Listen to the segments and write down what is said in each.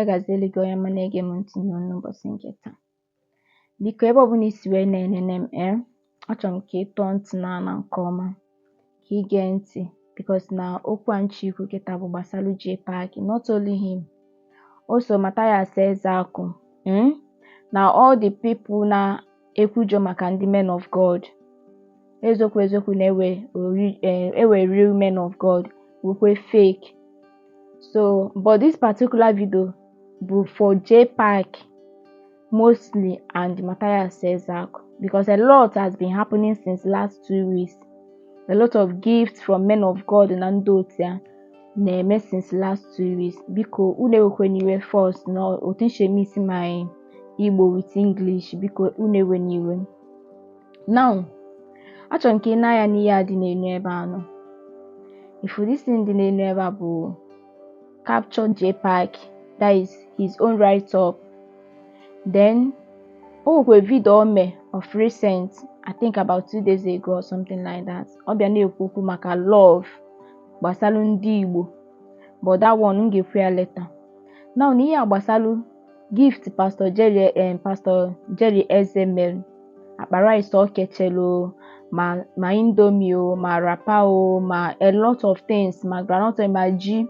ya gaziele gị onye ọma na-ege m ntị n'ụbọchị nke taa. Biko ebe ọbụla isi wee na-enene m achọrọ m ka ị tọọ ntị n'ala nke ọma ka ị gee ntị, because na okwu a nchi ikwu kịta bụ gbasara Jpac, not only him, also Matthias Ezeaku, na all the people na-ekwujọ maka ndị men of God. Eziokwu na-ewe real men of God, wekwe fake. So, but this particular video bụ for Jpac mostly and Matthias Ezeaku, because a lot has been happening since last 2 weeks. A lot of gifts from men of God na ndị otu ya na-eme since last 2 weeks. Biko unu ewekwenyiwe first na otu nshemisi my Igbo with English, biko unu eweniwe. Now, achọrọ m ka ị na-anya n'ihe a dị n'elu ebe anọ. Ifu this thing dị n'elu ebe a bụ capture Jpac, that is his own write-up. Then a video of recent, I think about 2 days ago or something like that. Ọ bịa na-ekwu okwu maka love gbasalụ ndị Igbo, but that one m ga-ekwu ya later. Now n'ihe a gbasalụ gift Pastor Jerry Eze mere, akpa rice o kechelu, ma indomie, ma rapa, ma a lot of things, ma groundnut, ma ji.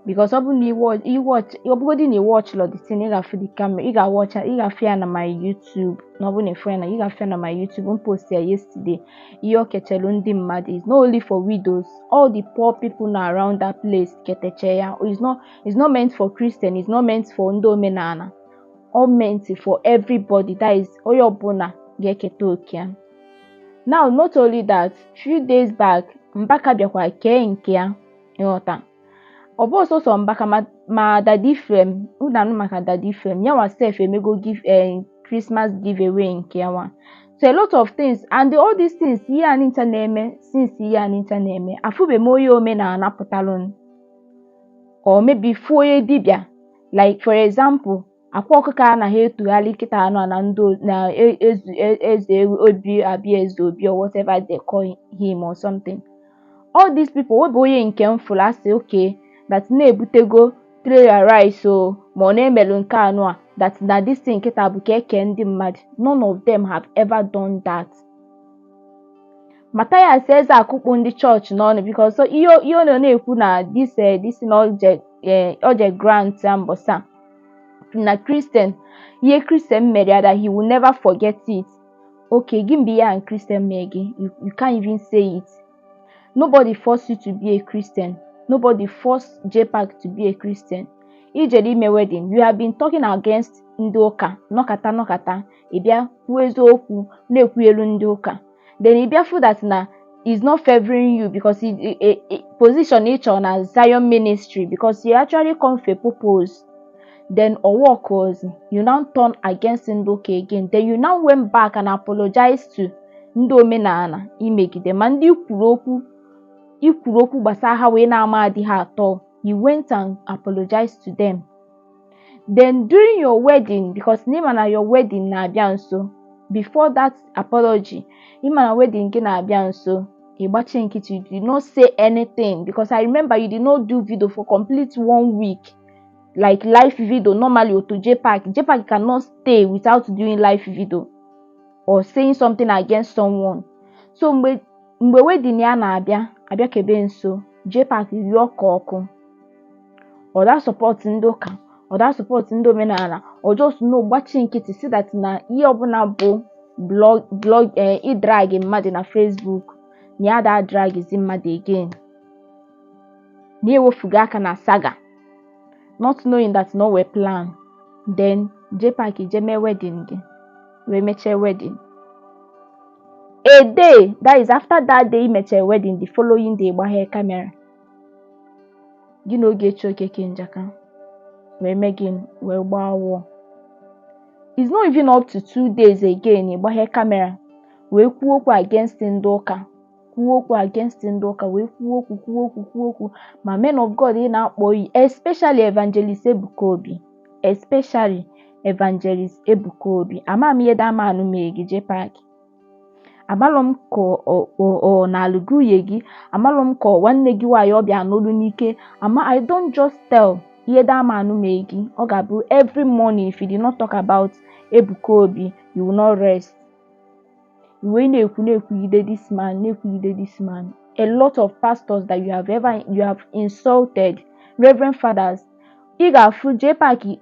Because ọ bụgodị na watch the thing, ị ga-afụ the camera, ị ga-afụ ya na my YouTube. Na ọ bụ na ịfụ ya na, ị ga-afụ ya na my YouTube. M post ya yesterday. Ihe o kechelu ndị mmadụ is not only for widows, all the poor people na around that place keteche ya. It's not meant for Christian, it's not meant for ndị omenala. All meant for everybody, that is onye ọbụla ga-eketa oke ya. Now, not only that, 3 days back, Mbaka bịakwa kee nke ya, ịghọta. Ọ bụ ọsọsọ Mbaka ma Daddy Frame, unu anụ maka Daddy Frame, yanwa sef emego give Christmas giveaway nke yanwa. So a lot of things, and all these things ihe a nincha na-eme, since ihe a nincha na-eme, afụbe m onye omenala pụtalụ, or maybe fụ onye dibịa. Like for example, akwa ọkụkọ a na ha etugharị kịta anụ na ndị na eze obi abịa eze obi, or whatever they call him or something. All these people wey bụ onye nke m fụrụ asị okay, that na-ebutego tray rice ma ọ na-emelụ nke anụ a, that na this thing kịta bụ ka eke ndị mmadụ. None of them have ever done that. Matthias Ezeaku kpụ ndị church n'ọnụ, because ihe ọ na-ekwu na this na oje grant ambosa na Christian, ihe Christian mere ya, that he will never forget it. Okay, give me and Christian Megi, you can't even say it. Nobody forced you to be a Christian. Nobody forced Jpac to be a Christian. Ijeri ime wedding, you have been talking against ndị ụka, nọkata, ịbịa kwuo eziokwu na-ekwu elu ndị ụka. Then ịbịa feel that na is not favoring you because position ịchọ na Zion ministry, because you actually come for a purpose. Then work was, you now turn against ndị ụka again. Then you now went back and apologized to ndị omenala imegide ma ndị ikwuru okwu gbasara ha wee na-ama adịghị atọ. You went and apologized to them. Then during your wedding, because n'ịma na your wedding na-abịa nso, before that apology, ịma na wedding gị na-abịa nso, ịgbachi nkịtị, you did not say anything, because I remember you did not do video for complete 1 week, like live video. Normally to Jpac cannot stay without doing live video or saying something against someone. So mgbe wedding ya na-abịa kebe nso, Jpac rịọ ka ọkụ, or that support ndị ụka, or that support ndị omenala, or just no gbachi nkịtị, see that na ihe ọbụla bụ blog drag mmadụ na Facebook na ya da drag zi mmadụ again, na ewefuga aka na saga, not knowing that no we plan. Then Jpac jeme wedding gị, we meche wedding. A day, that is after that day meche wedding, the following day gbaghe camera gị na oge Okeke Njaka wee mee gị wee gbawọ. It's not even up to 2 days again, gbaghe camera wee kwuo okwu against ndị ụka, wee kwuo okwu ma men of God ị na-akpọ oyi, especially evangelist Ebuka Obi. Ama m ihe da manụ mee gị Jpac. Amalụ m ka ọ na-alụgo gị, amalụ m ka nwanne gị nwaanyị ọbịa n'olu n'ike. I don't just tell. ihe that man mee gị, ọ ga-abụ every morning if you did not talk about Ebuka Obi, you will not rest. Iwe na-ekwugide this man. A lot of pastors that you have insulted, reverend fathers, ị ga-afụ JPAC,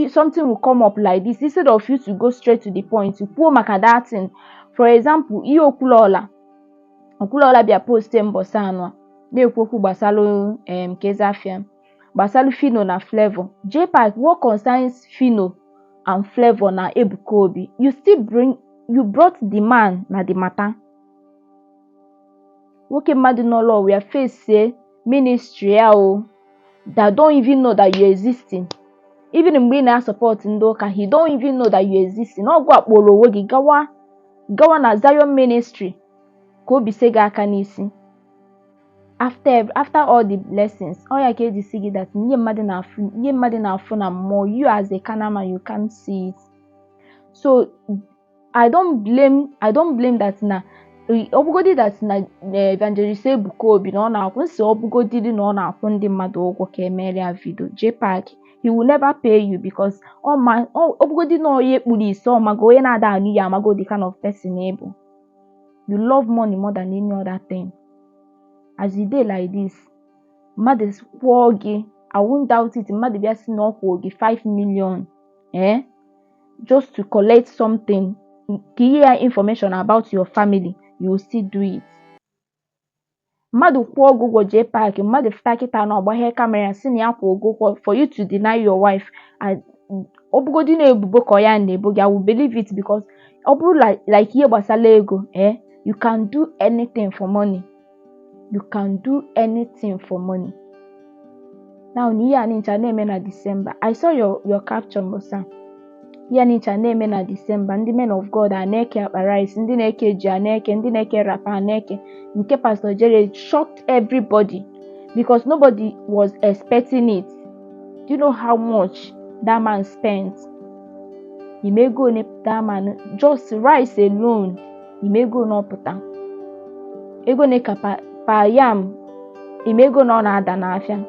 something will come up like this, instead of you to go straight to the point to kwuo maka that thing. For example, ihe Okwuluola bịa post mbọsị anọ na-ekwu okwu gbasalụ Kezafia, gbasalụ Phyno na Flavour. JPAC, what concerns Phyno and Flavour na Ebuka Obi? You brought the man na the matter. Nwoke mmadụ n'ụlọ were face ministry ya that don't even know that you existing. Even mgbe ị na-support ndị ụka, he don't even know that you existing. Ọgwụ akpọrọ onwe gị gawa na Zion ministry ka obi se gị aka n'isi. After all the blessings, ọ ya ka eji si gị that ihe mmadụ na-afụ na mmụọ, you as a carnal man, you can't see it. So I don't blame that na ọbụgodi that na evangelist Ebuka Obi na ọ na-akwụ nsị, ọbụgodiri na ọ na-akwụ ndị mmadụ ụgwọ ka emere ya video. JPAC, he will never pay you because ọbụgodi na onye kpuru isi ọmago, onye na-ada anụ ya amago the kind of person ị. You love money more than any other thing. As you dey like this, mmadụ kwụọ gị, I won't doubt it, mmadụ bịa sị na ọ kwụọ gị 5 million just to collect something, ka ihe information about your family, you will still do it. Mmadụ kwụọ gị ụgwọ JPAC, mmadụ fụta kịta na ọgbaghe kamera si na ya kwụọ gị ụgwọ for you to deny your wife. Ọbụgodi na ebubo ka ya na-ebo gị, I will believe it because ọ bụrụ like ihe gbasara ego, you can do anything for money. You can do anything for money. Now, ihe a nicha na-eme na December. I saw your caption, bosa. Ihe nicha na-eme na December. Ndị men of God a na-eke akpa rice, ndị na-eke ji a na-eke, ndị na-eke rapa a na-eke. Nke Pastor Jerry shocked everybody because nobody was expecting it. Do you know how much that man spent? He may go that man just rice alone. He may go no puta. Ego ne kapa pa yam. He may go no na ada n'afia.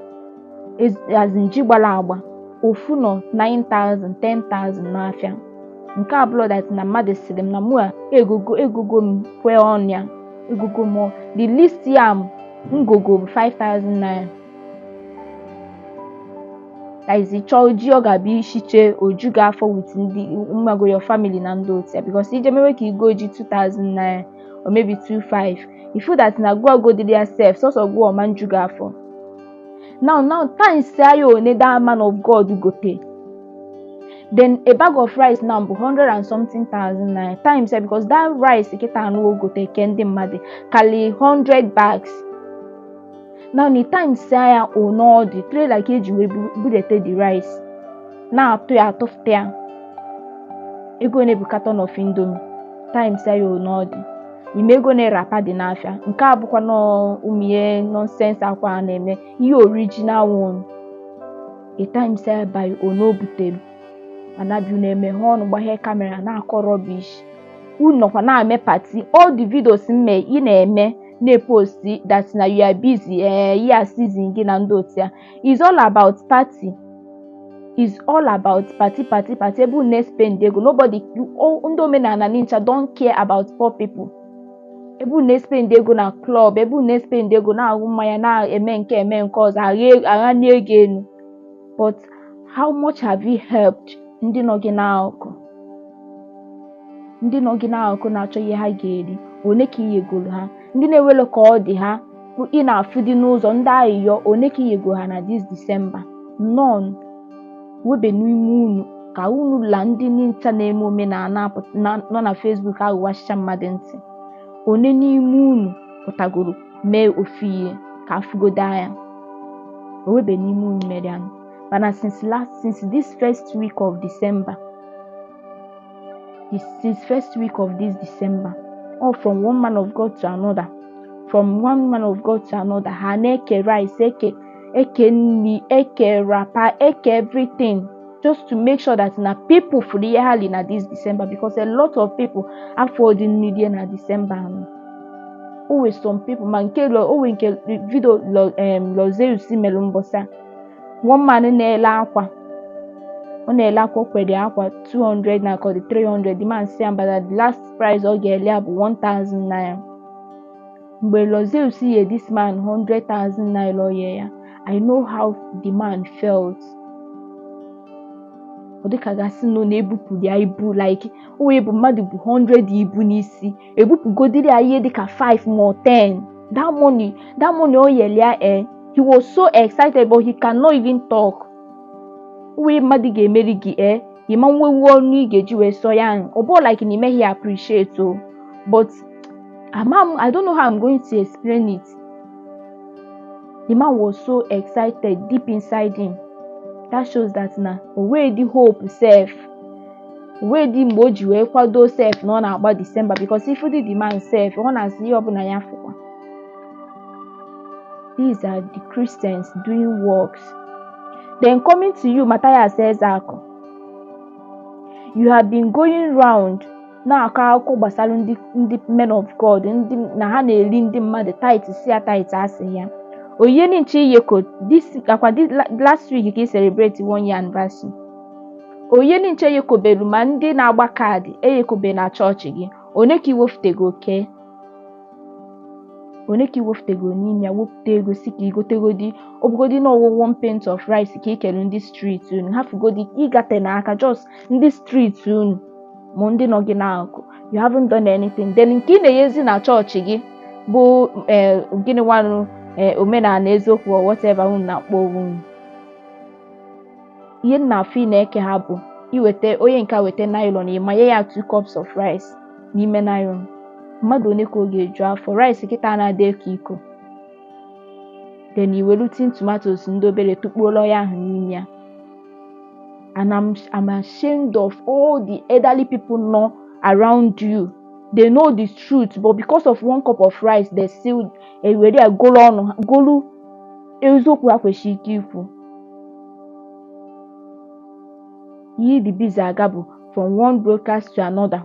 As in jigbala agba. Ofu no 9,000, 10,000 n'afia. Nke abụọ that na mmadụ sịrị m na mụ a egogo m kwe ọnya. Egogo m. The least yam ngogo 5,000 naira. That is the ji ọ ga-abịa ishiche oju gị afọ with ndị mmago your family na ndị otu ya, because ije mewe ka igo ji 2,000 naira or maybe 2,500. You feel that na go did yourself, so go man ju gị afọ. Now times say you need that man of God you go pay. Then a bag of rice now 100 and something thousand naira times because that rice kita no go take ndị mmadụ kali 100 bags. Now the time say o no the tray like eji we budete the rice. Now to ya toftea. Ego ne bu carton of Indomie. Time say o no the. Imego ne rapa dị n'afịa. Nke a bụkwa no umie nonsense akwa na-eme. Ihe original one. A time say by ono butem. Anabiu na-eme hon gbaghe camera na-akọ rubbish. Unokwa na-eme party. All the videos mme ị na-eme na-post that na you are busy year season gị na ndị otu ya. It's all about party. It's all about party. Ebe na spend ego. Nobody ndị omenala nincha don't care about poor people. Ebe na spend ego na club, ebe na spend ego na ahụ mmanya na-eme nke ọzọ agha n'ego enu. But how much have you helped ndị nọ gị n'akụkụ? Ndị nọ gị n'akụkụ na-achọ ihe ha ga-eri, one ka iyegoro ha? Ndị na-ewelo ka ọ dị ha ị na-afụ dị n'ụzọ, ndị ahịyọ one ka iyegoro ha na this December? None. Webe n'ime unu ka unu la ndị ncha na-eme omenala nọ na Facebook aghụghasịcha mmadụ ntị. One n'ime unu pụtagoro mee ofu ihe ka afụgoda ya. Webe n'ime unu mere ya. But since this first week of December, all from one man of God to another, ha na-eke rice, eke nri, eke rapa, eke everything, just to make sure that na people for the year na this December, because a lot of people afford nri na December. Always some people man nke video Lozeus melumbosa one man na-ele akwa, ọ na-ele akwa kwere akwa 200 na ka ọ dị 300. The man say but the last price ọ ga-ele ya bụ 1000 naira. Mgbe Lozie si ye this man 100,000 naira ọ ye ya, I know how the man felt. Ọ dịka gasị nọ na-ebupụ ya ibu, like o wee bụ mmadụ bụ 100 ibu n'isi, ebupụgodiri ya ihe dịka 5 more 10. That money o yele ya, he was so excited but he cannot even talk. Wee mmadụ ga-emeri gị, ịma nwewu ọnụ ị ga-eji wee sọ ya ahụ. Ọ bụ like na imeghị appreciate o, but I don't know how I'm going to explain it. The man was so excited deep inside him. That shows that na already hope self, already mgbe o ji wee kwado self na ọ na-agba December, because if the man self ọ na-asị ihe ọbụla ya fụkwa. These are the Christians doing works. Then coming to you, Matthias Ezeaku, you have been going round na-akọ akụkọ gbasara ndị men of God, ndị na ha na-eri ndị mmadụ tight si ya tight asị ya. Oyeni nche Iyeko, this last week ka e celebrate 1 year anniversary. Oyeni nche Iyeko belu ma ndị na-agba kaadị eyekobe na chọọchị gị. One ka iwefutego oke? One ka iwefutego n'ime ya, wepụta ego si ka igotegodi obugodi na ọwụ 1 pint of rice ka ikelu ndị street unu. Hafugodi ịgate n'aka just ndị street unu ma ndị nọ gị n'akụ. You haven't done anything. Then nke ị na-enyezi na chọọchị gị bụ gịnị nwanụ omenala eziokwu or whatever unu na-akpọ unu. Ihe na-afị na-eke ha bụ iweta onye nke weta nylon ịmanye ya 2 cups of rice n'ime nylon. Mmadụ one ka ọ ga-eju afọ rice kịta na-adị eko iko. Then iwelu tin tomatoes ndị obere tukpuola ya ahụ n'ime ya. And I'm ashamed of all the elderly people know around you. They know the truth, but because of 1 cup of rice, they still ewere ya golu eziokwu ha kwesịrị ike ikwu. Yi the busy agabu from one broadcast to another,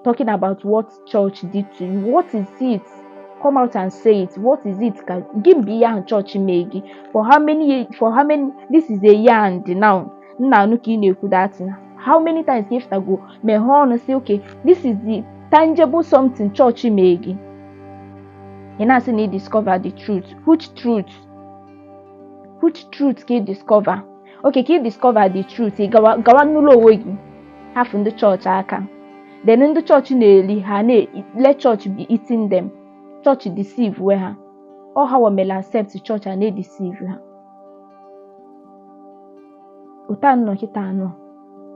talking about what church did to you. What is it? Come out and say it. What is it? Give me a church megi. For how many? This is a year and now. How many times you have to go? May honor say, okay, this is the tangible something church megi. You now say discover the truth. Which truth? Which truth can you discover? Okay, can you discover the truth? Gawa nulo wegi. Half in the church aka. Then in the church let church be eating them. Church deceive where her. Or how may accept the church and they deceive her. Utano kitano.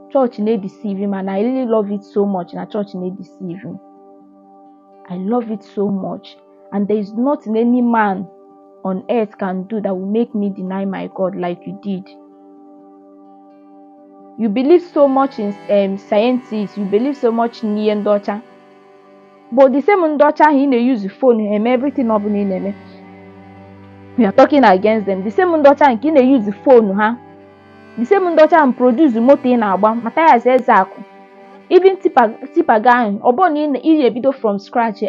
Church may deceive him, and I really love it so much. And church may deceive him. I love it so much. And there is nothing any man on earth can do that will make me deny my God like you did. You believe so much in scientists. You believe so much in Ndocha. But the same Ndocha, he use the phone and everything up in him. We are talking against them. The same Ndocha, he use the phone, huh? The same Ndocha and produce the motor in Aba. Matthias Ezeaku. Even Tipagan, Obon in a video from scratch,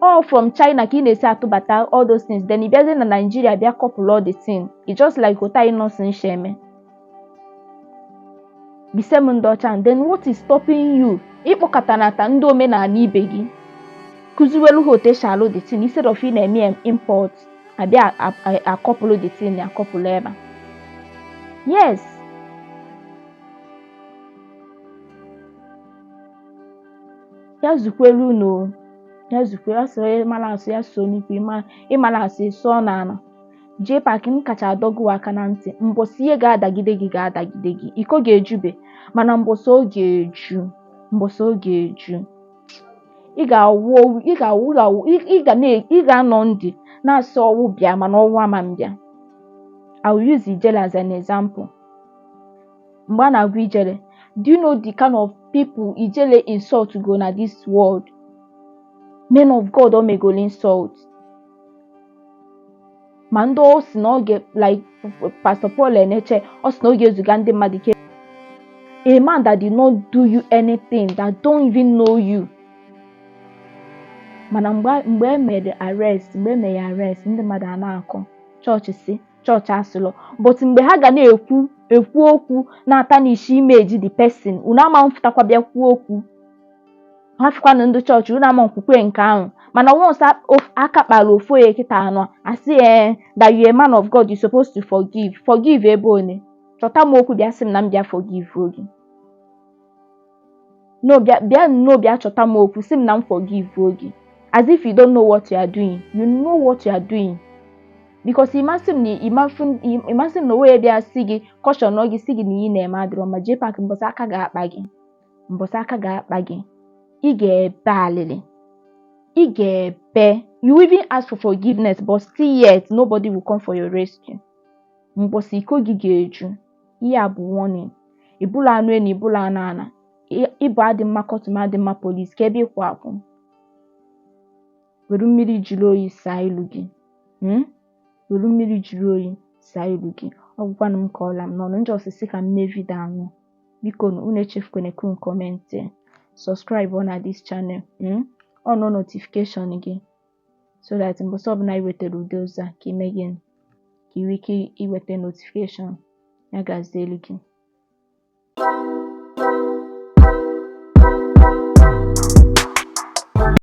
all from China, Bata, all those things. Then he bears in Nigeria, they couple all the thing. It's just like Hota innocent shame. The same Ndocha, then what is stopping you? Ipo katanata ndo me na ibe gi. Kuzuwelu hote shalo the thing instead of in a import. Abi a couple the thing, a couple ever. Yes. Yazukwelu no. Yazukwelu so malaso ya so niku imalaso so na. Je parking kacha adogu aka na ntị. Mbosi ihe ga-adagide gị. Iko ga-ejube. Mana mbosi oge eju. Ị ga-anọ ndị na-asị ọwụ bịa mana ọwụ ama mbịa. I will use Ijele as an example. Mgbe a na-agwa Ijele, do you know the kind of people Ijele insult to go na this world? Men of God o megolo insult. Ma ndị o si n'oge like Pastor Paul Eneche, o si n'oge ezuga ndị mmadụ ike. A man that did not do you anything, that don't even know you. Mana mgbe e mere arrest, ndị mmadụ a na-akọ chọọchị si chọọchị asịlọ, but mgbe ha ga na-ekwu okwu na-atanishi imeji the person, unu ama mfụtakwa bịa kwuo okwu ha fikwanụ ndị chọọchị, unu ama nkwukwe nke ahụ. Mana once aka kpara ofu onye kịta anọ asị that you a man of God, you supposed to forgive ebe one chọta m okwu bịa sị m na m bịa forgive oge no bịa chọta m okwu sị m na m forgive oge, as if you don't know what you are doing. You know what you are doing, because ịmasị m na onwe bịa sị gị caution gị sị gị na ihe na-eme adịrọ ma jee pak mbọsị aka ga-akpa gị ị ga-ebe alịlị, ị ga-ebe. You even ask for forgiveness but still yet nobody will come for your rescue. Mbọsị iko gị ga-eju. Ihe a bụ warning. Ibula anụ enu ibula anụ ana, ịbụ adị mma kọtụm adị mma polisi ka ebe ịkwụ akwụ. Were mmiri jụrụ oyi saa ilu gị. Were mmiri jụrụ oyi saa ilu gị. Ọ gwụkwanụ m ka ọla m n'ọnụ njọ osisi ka m mee vidio anụ. Biko unu echefukwana kun kọmentị, subscribe na this channel, on notification gị so that mbọsị ọbụla iwetara ụdị ozi a ka ime gị ka ị nwee ike iweta notification. Ya gazielu gị.